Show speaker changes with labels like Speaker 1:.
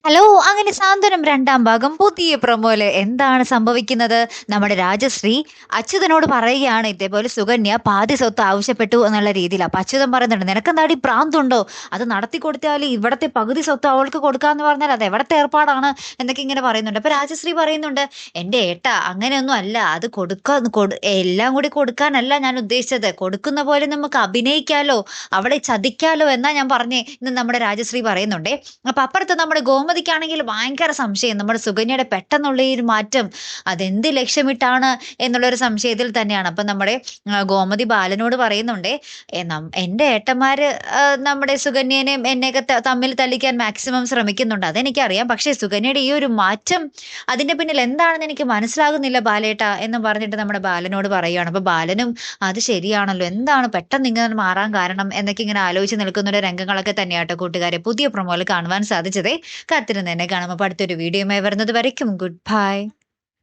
Speaker 1: Hello! അങ്ങനെ സാന്ത്വനം 2-ാം ഭാഗം പുതിയ പ്രൊമോയില് എന്താണ് സംഭവിക്കുന്നത്? നമ്മുടെ രാജശ്രീ അച്യുതനോട് പറയുകയാണ് ഇതേപോലെ സുകന്യ പാതി സ്വത്ത് ആവശ്യപ്പെട്ടു എന്നുള്ള രീതിയിൽ. അപ്പൊ അച്യുതൻ പറയുന്നുണ്ട്, "നിനക്കെന്താടി പ്രാന്തുണ്ടോ? അത് നടത്തി കൊടുത്താല് ഇവിടത്തെ പകുതി സ്വത്ത് അവൾക്ക് കൊടുക്കാന്ന് പറഞ്ഞാൽ അത് എവിടത്തെ ഏർപ്പാടാണ്?" എന്നൊക്കെ ഇങ്ങനെ പറയുന്നുണ്ട്. അപ്പൊ രാജശ്രീ പറയുന്നുണ്ട്, "എന്റെ ഏട്ടാ അങ്ങനെയൊന്നും അല്ല. അത് എല്ലാം കൂടി കൊടുക്കാനല്ല ഞാൻ ഉദ്ദേശിച്ചത്. കൊടുക്കുന്ന പോലെ നമുക്ക് അഭിനയിക്കാലോ, അവളെ ചതിക്കാലോ എന്നാ ഞാൻ പറഞ്ഞേ" എന്ന് നമ്മുടെ രാജശ്രീ പറയുന്നുണ്ടേ. അപ്പൊ അപ്പുറത്ത് നമ്മുടെ ഗോമതിക്കാണെങ്കിൽ ഭയങ്കര സംശയം. നമ്മുടെ സുകന്യയുടെ പെട്ടെന്നുള്ള ഈ ഒരു മാറ്റം അതെന്ത് ലക്ഷ്യമിട്ടാണ് എന്നുള്ളൊരു സംശയത്തിൽ തന്നെയാണ്. അപ്പൊ നമ്മുടെ ഗോമതി ബാലനോട് പറയുന്നുണ്ടേ, "എന്റെ ഏട്ടന്മാര് നമ്മുടെ സുകന്യനെയും എന്നെയൊക്കെ തമ്മിൽ തല്ലിക്കാൻ മാക്സിമം ശ്രമിക്കുന്നുണ്ട്. അതെനിക്കറിയാം. പക്ഷേ സുകന്യയുടെ ഈ ഒരു മാറ്റം അതിന്റെ പിന്നിൽ എന്താണെന്ന് എനിക്ക് മനസ്സിലാകുന്നില്ല ബാലേട്ട" എന്ന് പറഞ്ഞിട്ട് നമ്മുടെ ബാലനോട് പറയുകയാണ്. അപ്പൊ ബാലനും അത് ശരിയാണല്ലോ, എന്താണ് പെട്ടെന്ന് ഇങ്ങനെ മാറാൻ കാരണം എന്നൊക്കെ ഇങ്ങനെ ആലോചിച്ച് നിൽക്കുന്ന ഒരു രംഗങ്ങളൊക്കെ തന്നെയാട്ടോ കൂട്ടുകാരെ പുതിയ പ്രൊമോയിൽ കാണുവാൻ സാധിച്ചതേ. കാത്തിരുന്ന് തന്നെ കാണാം. അപ്പൊ അടുത്തൊരു വീഡിയോയുമായി വരുന്നത് വരയ്ക്കും ഗുഡ് ബൈ.